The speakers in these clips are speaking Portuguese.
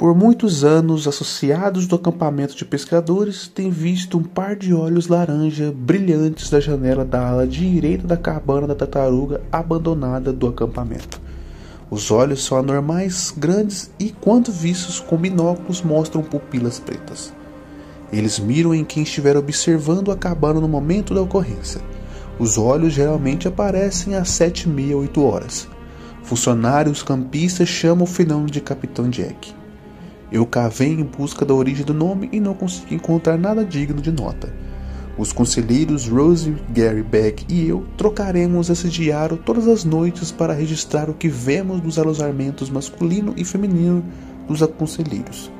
Por muitos anos, associados do acampamento de pescadores têm visto um par de olhos laranja brilhantes da janela da ala direita da cabana da tartaruga abandonada do acampamento. Os olhos são anormais, grandes e, quando vistos com binóculos, mostram pupilas pretas. Eles miram em quem estiver observando a cabana no momento da ocorrência. Os olhos geralmente aparecem às 7h30, 8 horas. Funcionários campistas chamam o fenômeno de Capitão Jack. Eu cavei em busca da origem do nome e não consegui encontrar nada digno de nota. Os conselheiros Rose, Gary, Beck e eu trocaremos esse diário todas as noites para registrar o que vemos dos alojamentos masculino e feminino dos conselheiros.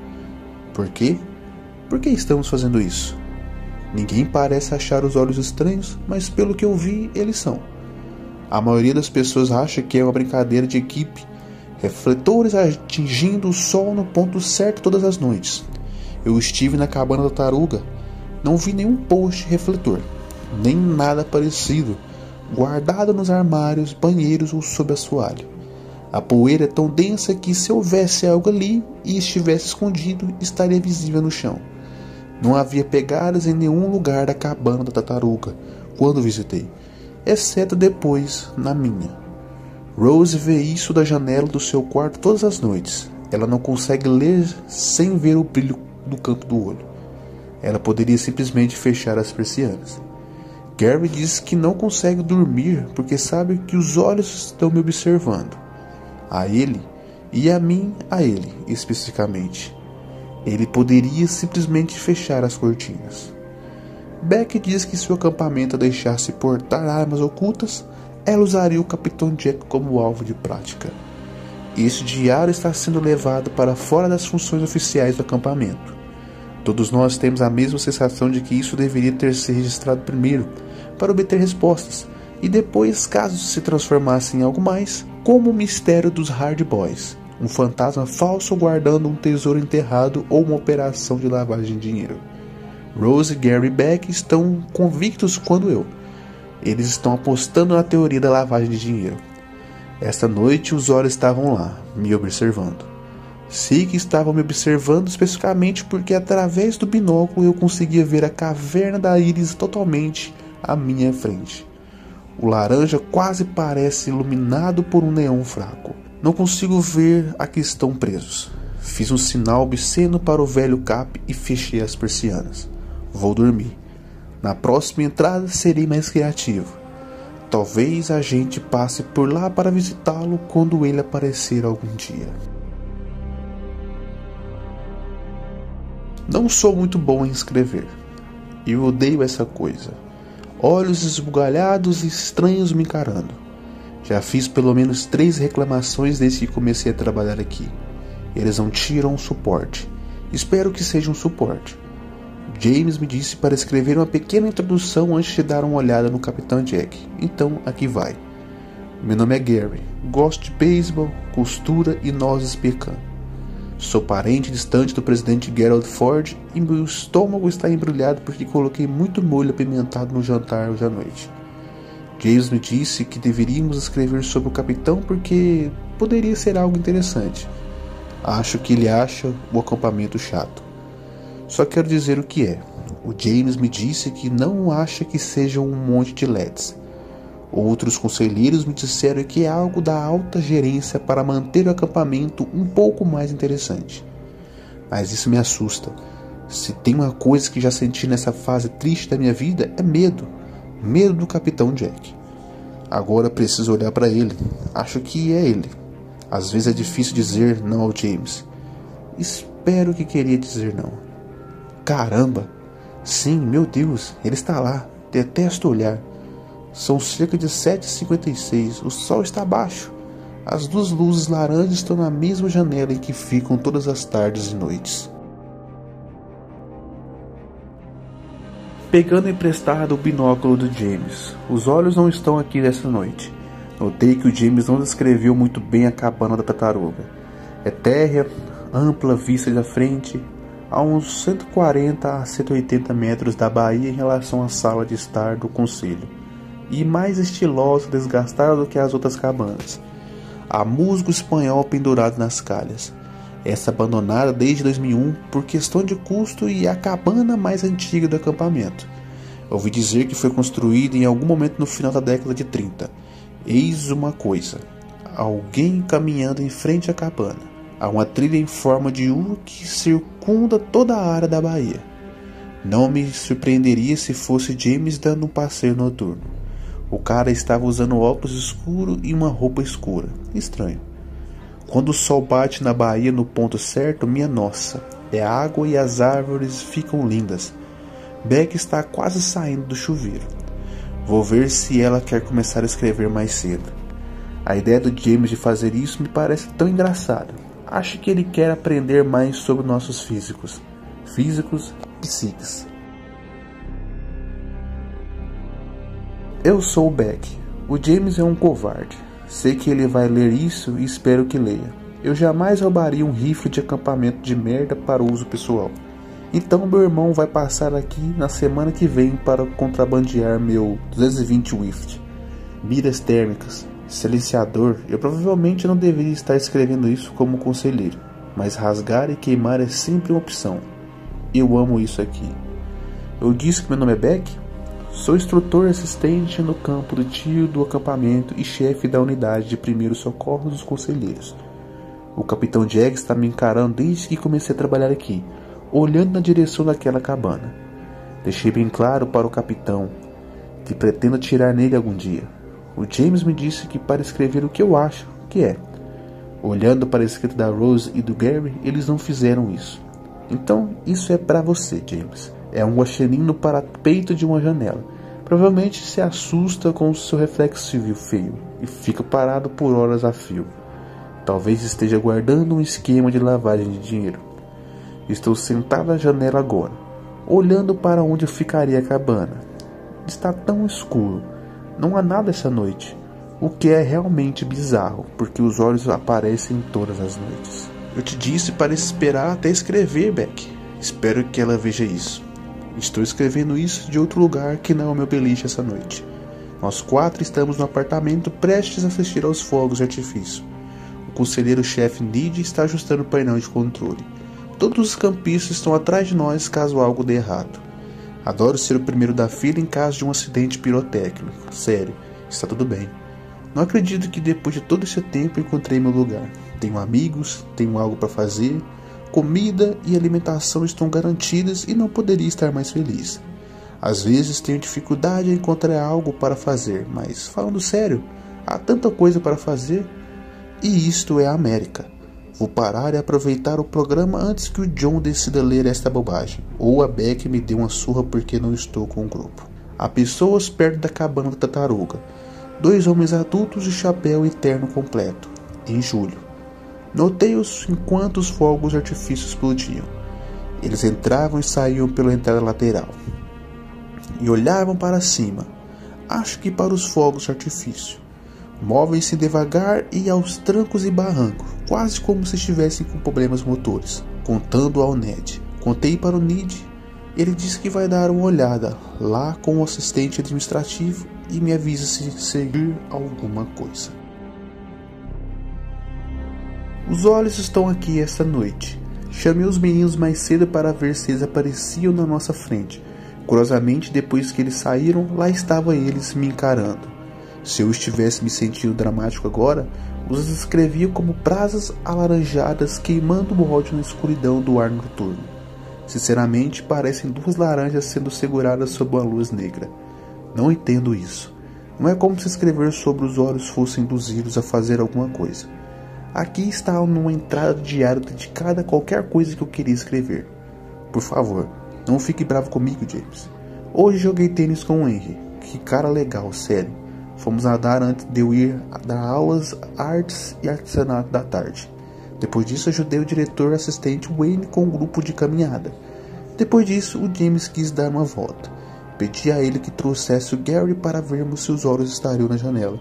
Por quê? Por que estamos fazendo isso? Ninguém parece achar os olhos estranhos, mas pelo que eu vi, eles são. A maioria das pessoas acha que é uma brincadeira de equipe, refletores atingindo o sol no ponto certo todas as noites. Eu estive na cabana da tartaruga, não vi nenhum poste refletor, nem nada parecido, guardado nos armários, banheiros ou sob assoalho. A poeira é tão densa que se houvesse algo ali e estivesse escondido, estaria visível no chão. Não havia pegadas em nenhum lugar da cabana da tartaruga quando visitei, exceto depois na minha. Rose vê isso da janela do seu quarto todas as noites. Ela não consegue ler sem ver o brilho do canto do olho. Ela poderia simplesmente fechar as persianas. Gary diz que não consegue dormir porque sabe que os olhos estão me observando. A ele e a mim, a ele especificamente. Ele poderia simplesmente fechar as cortinas. Beck diz que se o acampamento deixasse portar armas ocultas, ela usaria o Capitão Jack como alvo de prática. Esse diário está sendo levado para fora das funções oficiais do acampamento. Todos nós temos a mesma sensação de que isso deveria ter sido registrado primeiro, para obter respostas, e depois, caso se transformasse em algo mais, como o mistério dos Hard Boys, um fantasma falso guardando um tesouro enterrado ou uma operação de lavagem de dinheiro. Rose, Gary e Beck estão convictos quando eu. Eles estão apostando na teoria da lavagem de dinheiro. Esta noite os olhos estavam lá, me observando. Sei que estavam me observando especificamente porque através do binóculo eu conseguia ver a caverna da íris totalmente à minha frente. O laranja quase parece iluminado por um neon fraco. Não consigo ver a que estão presos. Fiz um sinal obsceno para o velho Cap e fechei as persianas. Vou dormir. Na próxima entrada serei mais criativo. Talvez a gente passe por lá para visitá-lo quando ele aparecer algum dia. Não sou muito bom em escrever. Eu odeio essa coisa. Olhos esbugalhados e estranhos me encarando. Já fiz pelo menos 3 reclamações desde que comecei a trabalhar aqui. Eles não tiram suporte. Espero que seja um suporte. James me disse para escrever uma pequena introdução antes de dar uma olhada no Capitão Jack. Então, aqui vai. Meu nome é Gary. Gosto de beisebol, costura e nozes pecan. Sou parente distante do presidente Gerald Ford e meu estômago está embrulhado porque coloquei muito molho apimentado no jantar hoje à noite. James me disse que deveríamos escrever sobre o capitão porque poderia ser algo interessante. Acho que ele acha o acampamento chato. Só quero dizer o que é. O James me disse que não acha que seja um monte de LEDs. Outros conselheiros me disseram que é algo da alta gerência para manter o acampamento um pouco mais interessante. Mas isso me assusta. Se tem uma coisa que já senti nessa fase triste da minha vida, é medo. Medo do Capitão Jack. Agora preciso olhar para ele. Acho que é ele. Às vezes é difícil dizer não ao James. Espero que queria dizer não. Caramba! Sim, meu Deus, ele está lá. Detesto olhar. São cerca de 7h56. O sol está baixo. As 2 luzes laranjas estão na mesma janela em que ficam todas as tardes e noites. Pegando emprestado o binóculo do James. Os olhos não estão aqui dessa noite. Notei que o James não descreveu muito bem a cabana da tartaruga. É térrea, ampla vista da frente, a uns 140 a 180 metros da baía em relação à sala de estar do conselho, e mais estilosa e desgastada do que as outras cabanas. Há musgo espanhol pendurado nas calhas. Essa abandonada desde 2001 por questão de custo e a cabana mais antiga do acampamento. Ouvi dizer que foi construída em algum momento no final da década de 30. Eis uma coisa: alguém caminhando em frente à cabana. Há uma trilha em forma de U que circunda toda a área da baía. Não me surpreenderia se fosse James dando um passeio noturno. O cara estava usando óculos escuros e uma roupa escura. Estranho. Quando o sol bate na baía no ponto certo, minha nossa, é água e as árvores ficam lindas. Beck está quase saindo do chuveiro. Vou ver se ela quer começar a escrever mais cedo. A ideia do James de fazer isso me parece tão engraçada. Acho que ele quer aprender mais sobre nossos físicos. Psíquicos. Eu sou o Beck. O James é um covarde. Sei que ele vai ler isso e espero que leia. Eu jamais roubaria um rifle de acampamento de merda para uso pessoal. Então meu irmão vai passar aqui na semana que vem para contrabandear meu 220 Swift. Miras térmicas, silenciador. Eu provavelmente não deveria estar escrevendo isso como conselheiro, mas rasgar e queimar é sempre uma opção. Eu amo isso aqui. Eu disse que meu nome é Beck? Sou instrutor assistente no campo do tiro do acampamento e chefe da unidade de primeiros socorros dos conselheiros. O capitão Jag está me encarando desde que comecei a trabalhar aqui, olhando na direção daquela cabana. Deixei bem claro para o capitão que pretendo atirar nele algum dia. O James me disse que para escrever o que eu acho que é. Olhando para a escrita da Rose e do Gary, eles não fizeram isso. Então, isso é para você, James. É um guaxinim no parapeito de uma janela. Provavelmente se assusta com o seu reflexo feio e fica parado por horas a fio. Talvez esteja guardando um esquema de lavagem de dinheiro. Estou sentado na janela agora, olhando para onde ficaria a cabana. Está tão escuro. Não há nada essa noite. O que é realmente bizarro, porque os olhos aparecem todas as noites. Eu te disse para esperar até escrever, Beck. Espero que ela veja isso. Estou escrevendo isso de outro lugar que não é o meu beliche essa noite. Nós 4 estamos no apartamento prestes a assistir aos fogos de artifício. O conselheiro-chefe Nid está ajustando o painel de controle. Todos os campistas estão atrás de nós caso algo dê errado. Adoro ser o primeiro da fila em caso de um acidente pirotécnico. Sério, está tudo bem. Não acredito que depois de todo esse tempo encontrei meu lugar. Tenho amigos, tenho algo para fazer. Comida e alimentação estão garantidas e não poderia estar mais feliz. Às vezes tenho dificuldade em encontrar algo para fazer, mas falando sério, há tanta coisa para fazer. E isto é a América. Vou parar e aproveitar o programa antes que o John decida ler esta bobagem, ou a Beck me dê uma surra porque não estou com o grupo. Há pessoas perto da cabana da tartaruga. 2 homens adultos de chapéu e terno completo. Em julho. Notei-os enquanto os fogos de artifício explodiam. Eles entravam e saíam pela entrada lateral. E olhavam para cima, acho que para os fogos de artifício. Movem-se devagar e aos trancos e barrancos, quase como se estivessem com problemas motores. Contando ao Ned. Contei para o Ned. Ele disse que vai dar uma olhada lá com o assistente administrativo e me avisa se seguir alguma coisa. Os olhos estão aqui esta noite. Chamei os meninos mais cedo para ver se eles apareciam na nossa frente. Curiosamente, depois que eles saíram, lá estavam eles me encarando. Se eu estivesse me sentindo dramático agora, os escrevia como brasas alaranjadas queimando o ódio na escuridão do ar noturno. Sinceramente, parecem 2 laranjas sendo seguradas sob uma luz negra. Não entendo isso. Não é como se escrever sobre os olhos fosse induzi-los a fazer alguma coisa. Aqui está uma entrada de diário dedicada a qualquer coisa que eu queria escrever. Por favor, não fique bravo comigo, James. Hoje joguei tênis com o Henry. Que cara legal, sério. Fomos nadar antes de eu ir dar aulas, artes e artesanato da tarde. Depois disso, ajudei o diretor assistente Wayne com um grupo de caminhada. Depois disso, o James quis dar uma volta. Pedi a ele que trouxesse o Gary para vermos se os olhos estariam na janela.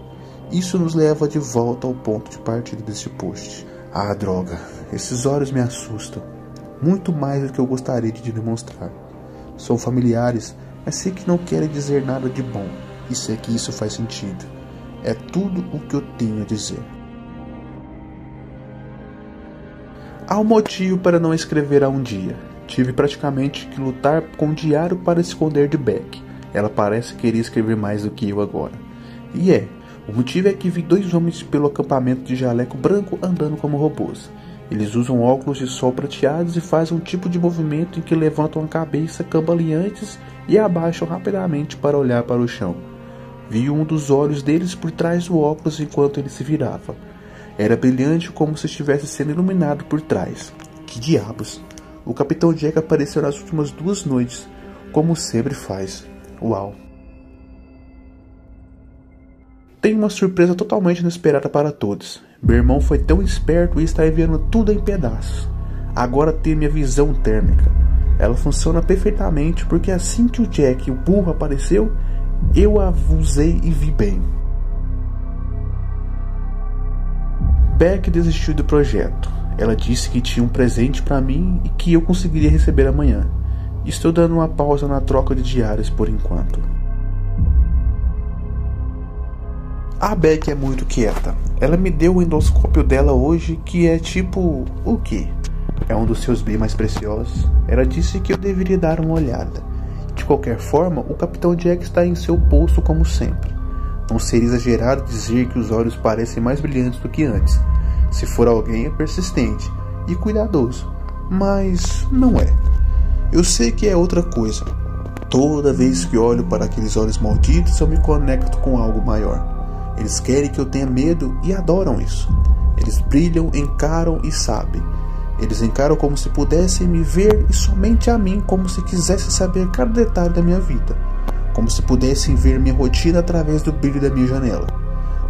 Isso nos leva de volta ao ponto de partida deste post. Ah, droga, esses olhos me assustam. Muito mais do que eu gostaria de demonstrar. São familiares, mas sei que não querem dizer nada de bom. E sei que isso faz sentido. É tudo o que eu tenho a dizer. Há um motivo para não escrever há um dia. Tive praticamente que lutar com o diário para esconder de Beck. Ela parece querer escrever mais do que eu agora. O motivo é que vi 2 homens pelo acampamento de jaleco branco andando como robôs. Eles usam óculos de sol prateados e fazem um tipo de movimento em que levantam a cabeça cambaleantes e abaixam rapidamente para olhar para o chão. Vi um dos olhos deles por trás do óculos enquanto ele se virava. Era brilhante como se estivesse sendo iluminado por trás. Que diabos! O Capitão Jack apareceu nas últimas 2 noites, como sempre faz. Uau! Tenho uma surpresa totalmente inesperada para todos. Meu irmão foi tão esperto e está enviando tudo em pedaços. Agora tenho minha visão térmica. Ela funciona perfeitamente porque assim que o Jack, o burro, apareceu, eu a usei e vi bem. Beck desistiu do projeto. Ela disse que tinha um presente para mim e que eu conseguiria receber amanhã. Estou dando uma pausa na troca de diários por enquanto. A Beck é muito quieta. Ela me deu o endoscópio dela hoje, que é tipo... o quê? É um dos seus bens mais preciosos. Ela disse que eu deveria dar uma olhada. De qualquer forma, o Capitão Jack está em seu posto como sempre. Não seria exagerado dizer que os olhos parecem mais brilhantes do que antes. Se for alguém, é persistente e cuidadoso. Mas não é. Eu sei que é outra coisa. Toda vez que olho para aqueles olhos malditos, eu me conecto com algo maior. Eles querem que eu tenha medo e adoram isso. Eles brilham, encaram e sabem. Eles encaram como se pudessem me ver e somente a mim, como se quisessem saber cada detalhe da minha vida. Como se pudessem ver minha rotina através do brilho da minha janela.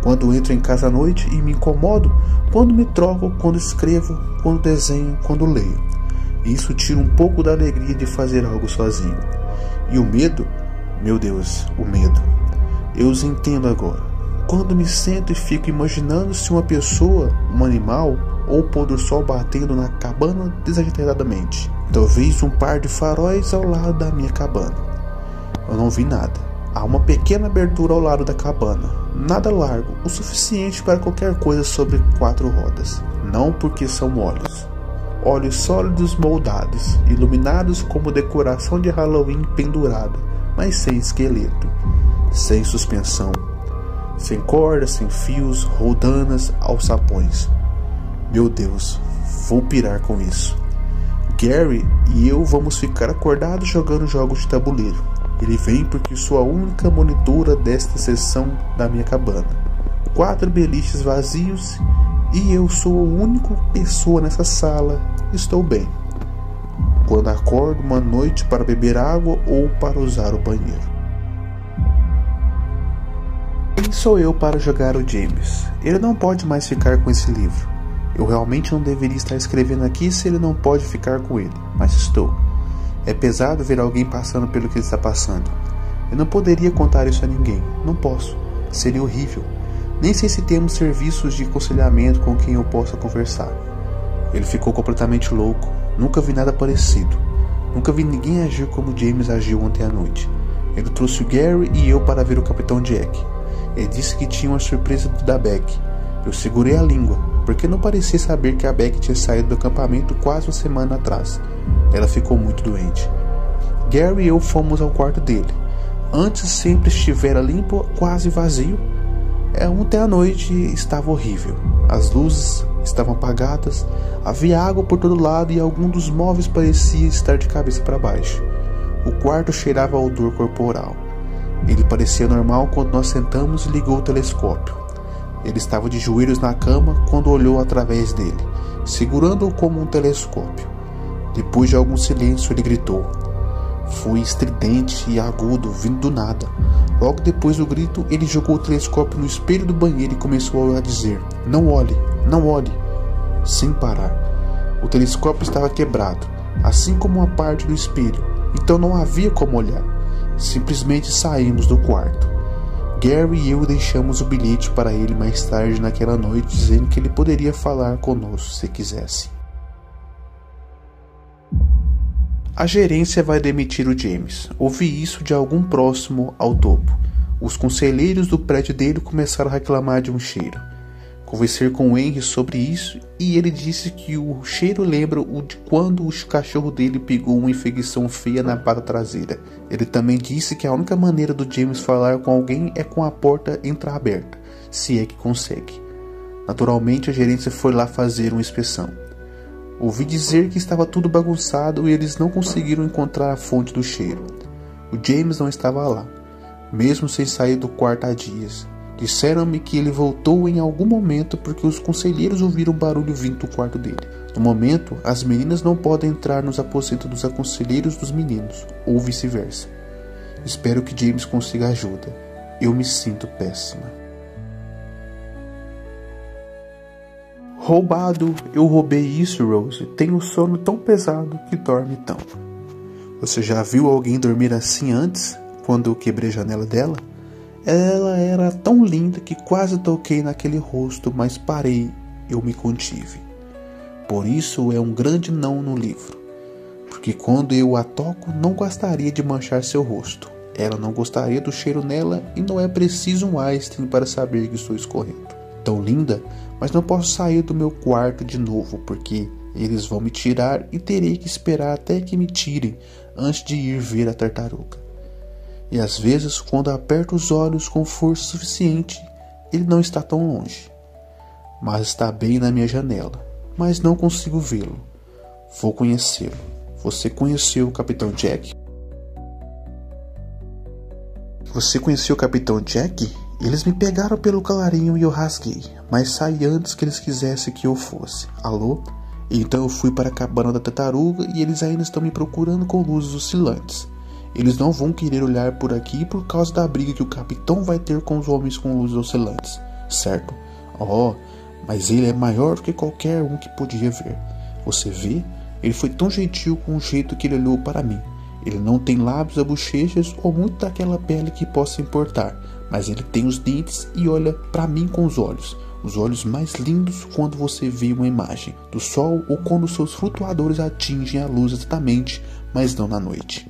Quando entro em casa à noite e me incomodo, quando me troco, quando escrevo, quando desenho, quando leio. Isso tira um pouco da alegria de fazer algo sozinho. E o medo? Meu Deus, o medo. Eu os entendo agora. Quando me sento e fico imaginando se uma pessoa, um animal ou o pôr do sol batendo na cabana desajeitadamente. Talvez um par de faróis ao lado da minha cabana. Eu não vi nada. Há uma pequena abertura ao lado da cabana. Nada largo, o suficiente para qualquer coisa sobre 4 rodas. Não porque são olhos. Olhos sólidos moldados, iluminados como decoração de Halloween pendurada, mas sem esqueleto, sem suspensão, sem cordas, sem fios, roldanas, alçapões. Meu Deus, vou pirar com isso. Gary e eu vamos ficar acordados jogando jogos de tabuleiro. Ele vem porque sou a única monitora desta seção da minha cabana. 4 beliches vazios e eu sou a única pessoa nessa sala. Estou bem. Quando acordo uma noite para beber água ou para usar o banheiro. Quem sou eu para jogar o James? Ele não pode mais ficar com esse livro. Eu realmente não deveria estar escrevendo aqui se ele não pode ficar com ele, mas estou. É pesado ver alguém passando pelo que ele está passando. Eu não poderia contar isso a ninguém. Não posso. Seria horrível. Nem sei se temos serviços de aconselhamento com quem eu possa conversar. Ele ficou completamente louco. Nunca vi nada parecido. Nunca vi ninguém agir como James agiu ontem à noite. Ele trouxe o Gary e eu para ver o Capitão Jack. Ele disse que tinha uma surpresa da Beck. Eu segurei a língua, porque não parecia saber que a Beck tinha saído do acampamento quase uma semana atrás. Ela ficou muito doente. Gary e eu fomos ao quarto dele. Antes sempre estivera limpo, quase vazio. Ontem à noite estava horrível. As luzes estavam apagadas, havia água por todo lado e algum dos móveis parecia estar de cabeça para baixo. O quarto cheirava a odor corporal. Ele parecia normal quando nós sentamos e ligou o telescópio. Ele estava de joelhos na cama quando olhou através dele, segurando-o como um telescópio. Depois de algum silêncio, ele gritou. Foi estridente e agudo, vindo do nada. Logo depois do grito, ele jogou o telescópio no espelho do banheiro e começou a dizer: Não olhe, não olhe, sem parar. O telescópio estava quebrado, assim como uma parte do espelho, então não havia como olhar. Simplesmente saímos do quarto. Gary e eu deixamos o bilhete para ele mais tarde naquela noite, dizendo que ele poderia falar conosco se quisesse. A gerência vai demitir o James. Ouvi isso de algum próximo ao topo. Os conselheiros do prédio dele começaram a reclamar de um cheiro. Conversei com o Henry sobre isso e ele disse que o cheiro lembra o de quando o cachorro dele pegou uma infecção feia na pata traseira. Ele também disse que a única maneira do James falar com alguém é com a porta entrar aberta, se é que consegue. Naturalmente, a gerência foi lá fazer uma inspeção. Ouvi dizer que estava tudo bagunçado e eles não conseguiram encontrar a fonte do cheiro. O James não estava lá, mesmo sem sair do quarto há dias. Disseram-me que ele voltou em algum momento porque os conselheiros ouviram barulho vindo do quarto dele. No momento, as meninas não podem entrar nos aposentos dos conselheiros dos meninos, ou vice-versa. Espero que James consiga ajuda. Eu me sinto péssima. Roubado, eu roubei isso, Rose. Tenho sono tão pesado que dorme tão. Você já viu alguém dormir assim antes, quando eu quebrei a janela dela? Ela era tão linda que quase toquei naquele rosto, mas parei, eu me contive. Por isso é um grande não no livro. Porque quando eu a toco, não gostaria de manchar seu rosto. Ela não gostaria do cheiro nela e não é preciso um Einstein para saber que estou escorrendo. Tão linda, mas não posso sair do meu quarto de novo, porque eles vão me tirar e terei que esperar até que me tirem antes de ir ver a tartaruga. E às vezes, quando aperto os olhos com força suficiente, ele não está tão longe. Mas está bem na minha janela, mas não consigo vê-lo. Vou conhecê-lo. Você conheceu o Capitão Jack? Você conheceu o Capitão Jack? Eles me pegaram pelo colarinho e eu rasguei, mas saí antes que eles quisessem que eu fosse. Alô? Então eu fui para a cabana da tartaruga e eles ainda estão me procurando com luzes oscilantes. Eles não vão querer olhar por aqui por causa da briga que o capitão vai ter com os homens com luzes oscilantes, certo? Oh, mas ele é maior do que qualquer um que podia ver. Você vê? Ele foi tão gentil com o jeito que ele olhou para mim. Ele não tem lábios ou bochechas ou muito daquela pele que possa importar, mas ele tem os dentes e olha para mim com os olhos mais lindos quando você vê uma imagem do sol ou quando seus flutuadores atingem a luz exatamente, mas não na noite.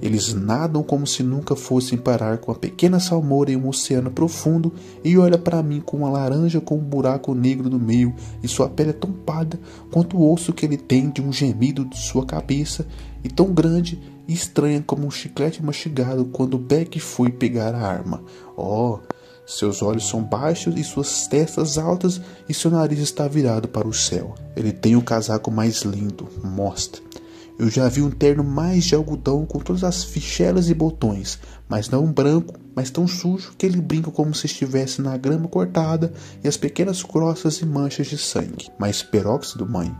Eles nadam como se nunca fossem parar com a pequena salmoura em um oceano profundo e olha para mim com uma laranja com um buraco negro no meio e sua pele é tão parda quanto o osso que ele tem de um gemido de sua cabeça e tão grande e estranha como um chiclete mastigado quando Beck foi pegar a arma. Oh, seus olhos são baixos e suas testas altas e seu nariz está virado para o céu. Ele tem o casaco mais lindo, mostra. Eu já vi um terno mais de algodão com todas as fichelas e botões, mas não branco, mas tão sujo que ele brinca como se estivesse na grama cortada e as pequenas croças e manchas de sangue. Mas peróxido, mãe?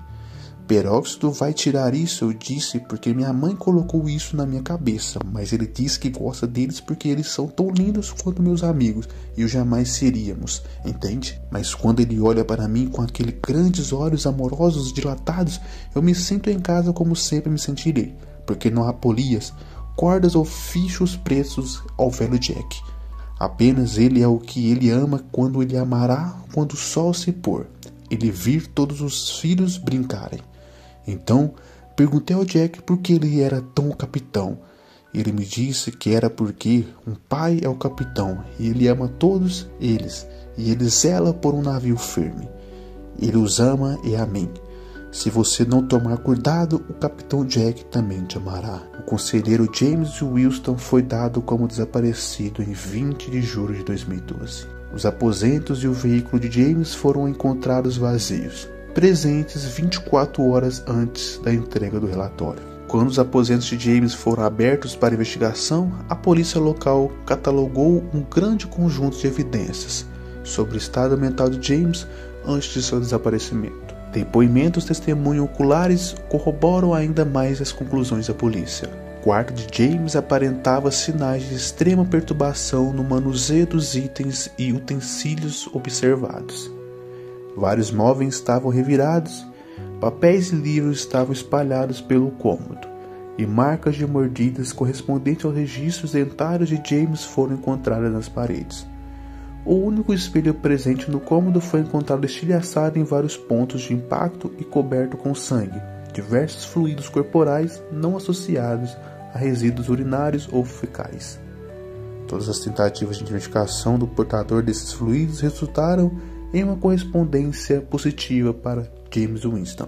Peróxido vai tirar isso, eu disse, porque minha mãe colocou isso na minha cabeça, mas ele diz que gosta deles porque eles são tão lindos quanto meus amigos e eu jamais seríamos, entende? Mas quando ele olha para mim com aqueles grandes olhos amorosos dilatados, eu me sinto em casa como sempre me sentirei, porque não há polias, cordas ou fichos presos ao velho Jack. Apenas ele é o que ele ama quando ele amará quando o sol se pôr, ele vir todos os filhos brincarem. Então, perguntei ao Jack por que ele era tão capitão. Ele me disse que era porque um pai é o capitão e ele ama todos eles e ele zela por um navio firme. Ele os ama e a mim. Se você não tomar cuidado, o capitão Jack também te amará. O conselheiro James Wilson foi dado como desaparecido em 20 de julho de 2012. Os aposentos e o veículo de James foram encontrados vazios, presentes 24 horas antes da entrega do relatório. Quando os aposentos de James foram abertos para investigação, a polícia local catalogou um grande conjunto de evidências sobre o estado mental de James antes de seu desaparecimento. Depoimentos testemunhos oculares corroboram ainda mais as conclusões da polícia. O quarto de James aparentava sinais de extrema perturbação no manuseio dos itens e utensílios observados. Vários móveis estavam revirados, papéis e livros estavam espalhados pelo cômodo, e marcas de mordidas correspondentes aos registros dentários de James foram encontradas nas paredes. O único espelho presente no cômodo foi encontrado estilhaçado em vários pontos de impacto e coberto com sangue, diversos fluidos corporais não associados a resíduos urinários ou fecais. Todas as tentativas de identificação do portador desses fluidos resultaram em uma correspondência positiva para James Winston.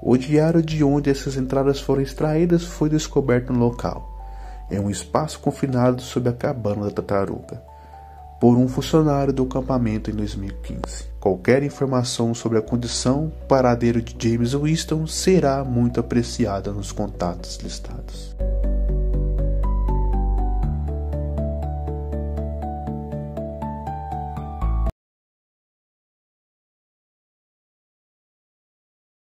O diário de onde essas entradas foram extraídas foi descoberto no local, em um espaço confinado sob a cabana da tartaruga, por um funcionário do acampamento em 2015. Qualquer informação sobre a condição paradeiro de James Winston será muito apreciada nos contatos listados.